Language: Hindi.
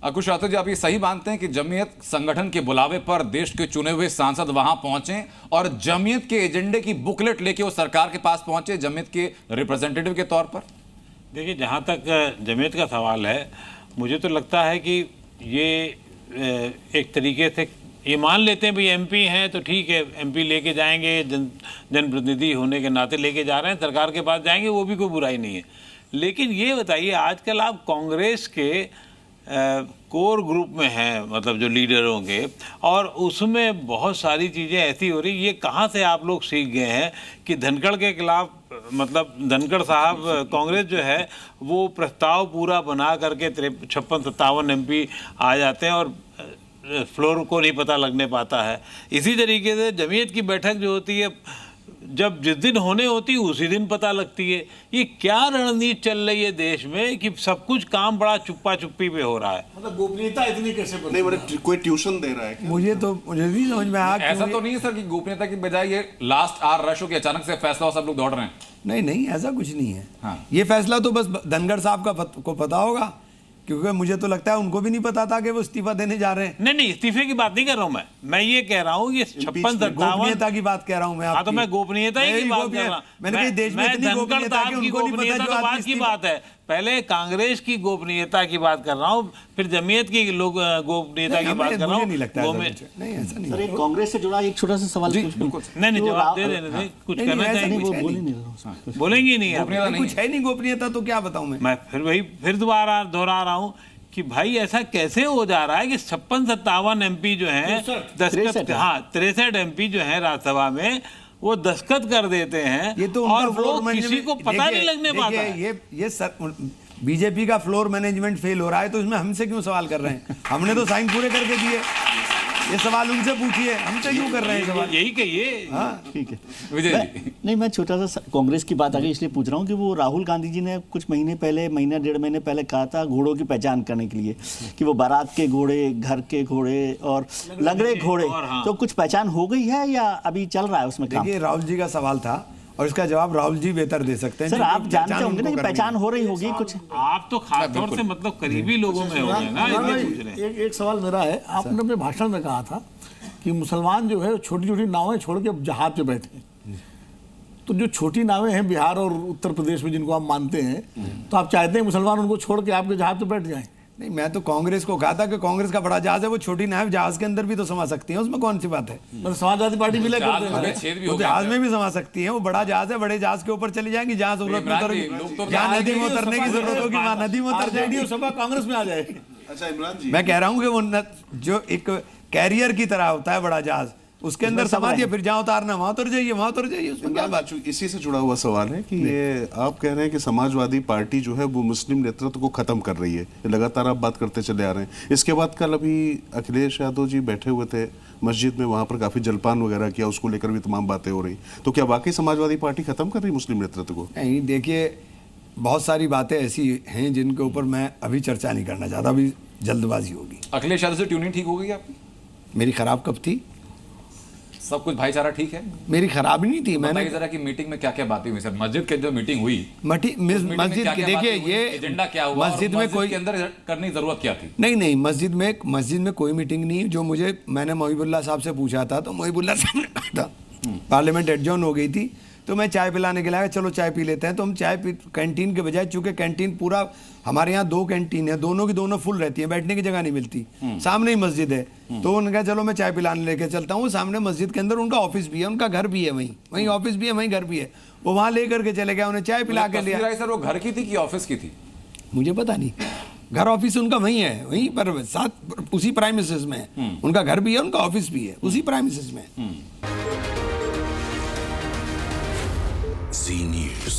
अकुश राठौर जी, आप ये सही मानते हैं कि जमीयत संगठन के बुलावे पर देश के चुने हुए सांसद वहां पहुंचे और जमीयत के एजेंडे की बुकलेट लेके वो सरकार के पास पहुंचे जमीयत के रिप्रेजेंटेटिव के तौर पर? देखिए, जहाँ तक जमीयत का सवाल है, मुझे तो लगता है कि ये एक तरीके से ये मान लेते हैं भाई एमपी हैं तो ठीक है, एमपी लेके जाएंगे, जनप्रतिनिधि होने के नाते लेके जा रहे हैं, सरकार के पास जाएंगे, वो भी कोई बुराई नहीं है। लेकिन ये बताइए, आजकल आप कांग्रेस के कोर ग्रुप में हैं, मतलब जो लीडरों के, और उसमें बहुत सारी चीज़ें ऐसी हो रही, ये कहाँ से आप लोग सीख गए हैं कि धनखड़ के खिलाफ, मतलब धनखड़ साहब, कांग्रेस जो है वो प्रस्ताव पूरा बना करके 56-57 एमपी आ जाते हैं और फ्लोर को नहीं पता लगने पाता है। इसी तरीके से जमीयत की बैठक जो होती है, जब जिस दिन होने होती है उसी दिन पता लगती है। ये क्या रणनीति चल रही है देश में कि सब कुछ काम बड़ा चुप्पा चुप्पी पे हो रहा है? मतलब गोपनीयता इतनी कैसे नहीं, मतलब कोई ट्यूशन दे रहा है? मुझे नहीं समझ में आया। ऐसा तो नहीं है सर कि गोपनीयता की बजाय ये लास्ट आर रश हो कि अचानक से फैसला हो, सब लोग दौड़ रहे हैं? नहीं, ऐसा कुछ नहीं है। हाँ। ये फैसला तो बस धनखड़ साहब को पता होगा, क्योंकि मुझे तो लगता है उनको भी नहीं पता था कि वो इस्तीफा देने जा रहे हैं। नहीं, इस्तीफे की बात नहीं कर रहा हूं मैं ये कह रहा हूं, ये 56-57 गोपनीयता की बात कह रहा हूं मैं। हाँ, तो मैं गोपनीयता ही की बात कर रहा हूं। मैंने कहा देश में इतनी गोपनीयता कि उनको नहीं पता जो बात की बात है। पहले कांग्रेस की गोपनीयता की बात कर रहा हूं, फिर जमीयत की लोग गोपनीयता की बात कर रहा हूं। नहीं लगता नहीं, ऐसा नहीं। सर, कांग्रेस से जुड़ा एक छोटा सा सवाल नहीं, जवाब दे देने, कुछ कहना चाहिए, बोलेंगे नहीं, कुछ है नहीं गोपनीयता, तो क्या बताऊं मैं फिर दोबारा दोहरा रहा हूं कि भाई ऐसा कैसे हो जा रहा है कि 56-57 एमपी जो हैं, 63 एमपी जो हैं राज्यसभा में, वो दस्तखत कर देते हैं, ये तो और वो किसी को पता नहीं लगने पाता है। ये बीजेपी का फ्लोर मैनेजमेंट फेल हो रहा है, तो इसमें हमसे क्यों सवाल कर रहे हैं? हमने तो साइन पूरे करके दिए। ये सवाल उनसे पूछिए, हमसे क्यों कर रहे हैं सवाल? यही कहिए। हाँ, ठीक है विजय जी। नहीं, मैं छोटा सा कांग्रेस की बात आ गई इसलिए पूछ रहा हूँ कि वो राहुल गांधी जी ने कुछ महीने पहले, डेढ़ महीने पहले कहा था घोड़ों की पहचान करने के लिए कि वो बारात के घोड़े, घर के घोड़े और लंगड़े घोड़े, तो कुछ पहचान हो गई है या अभी चल रहा है उसमें काम? देखिए, राहुल जी का सवाल था और इसका जवाब राहुल जी बेहतर दे सकते हैं। सर, आप जानते होंगे ना कि पहचान हो रही होगी कुछ? आप तो खासतौर से मतलब करीबी लोगों में होंगे ना। एक सवाल मेरा है, आपने अपने भाषण में कहा था कि मुसलमान जो है छोटी छोटी नावें छोड़ के जहाज पे बैठे हैं। तो जो छोटी नावें हैं बिहार और उत्तर प्रदेश में जिनको आप मानते हैं, तो आप चाहते हैं मुसलमान उनको छोड़ के आपके जहाज पे बैठ जाएं? नहीं, मैं तो कांग्रेस को कहा था कि कांग्रेस का बड़ा जहाज है, वो छोटी नाव जहाज के अंदर भी तो समा सकती है, उसमें कौन सी बात है? मतलब समाजवादी पार्टी भी जहाज में भी समा सकती है, वो बड़ा जहाज है, बड़े जहाज के ऊपर चली जाएंगी, जहां जरूरत में उतरेगी, जहां नदी में उतरने की जरूरत होगी वहां नदी में उतर जाएगी, सभा कांग्रेस में आ जाएगी। अच्छा इमरान जी, मैं कह रहा हूँ कि वो जो एक कैरियर की तरह होता है बड़ा जहाज, उसके अंदर समा दिया, फिर जहां उतारना वहां उतर जाइए, उसमें क्या बात? इसी से जुड़ा हुआ सवाल है कि ये आप कह रहे हैं कि समाजवादी पार्टी जो है वो मुस्लिम नेतृत्व को खत्म कर रही है, लगातार आप बात करते चले आ रहे हैं। इसके बाद कल अभी अखिलेश यादव जी बैठे हुए थे मस्जिद में, वहां पर काफी जलपान वगैरह किया, उसको लेकर भी तमाम बातें हो रही। तो क्या वाकई समाजवादी पार्टी खत्म कर रही मुस्लिम नेतृत्व को? नहीं, देखिए, बहुत सारी बातें ऐसी हैं जिनके ऊपर मैं अभी चर्चा नहीं करना चाहता, अभी जल्दबाजी होगी। अखिलेश यादव से ट्यूनिंग ठीक हो गई आपकी? मेरी खराब कब थी? सब कुछ भाईचारा ठीक है? मेरी खराब नहीं थी। मैंने जरा की मीटिंग में क्या क्या बातें हुई सर? मस्जिद के जो मीटिंग हुई, मस्जिद की, देखिए ये एजेंडा क्या हुआ, मस्जिद में कोई के अंदर करने की जरूरत क्या थी? नहीं, मस्जिद में कोई मीटिंग नहीं। जो मैंने मोहिबुल्लाह साहब से पूछा था, तो मोहिबुल्लाह साहब ने कहा था पार्लियामेंट एडजॉर्न हो गई थी, तो मैं चाय पिलाने के लिए, चलो चाय पी लेते हैं। तो हम कैंटीन के बजाय, चूंकि कैंटीन पूरा, हमारे यहाँ 2 कैंटीन है, दोनों की दोनों फुल रहती है, बैठने की जगह नहीं मिलती, सामने ही मस्जिद है, तो उन्होंने कहा चलो मैं चाय पिलाने लेके चलता हूँ। सामने मस्जिद के अंदर उनका ऑफिस भी है, उनका घर भी है, वहीं ऑफिस भी है, वहीं घर भी है, वो वहाँ लेकर के चले गए, उन्हें चाय पिला के लिया। सर, वो घर की थी कि ऑफिस की थी? मुझे पता नहीं, घर ऑफिस उनका वहीं है, वहीं पर साथ उसी प्राइमिसेस में है, उनका घर भी है, उनका ऑफिस भी है, उसी प्राइमिसेस में। Zee News.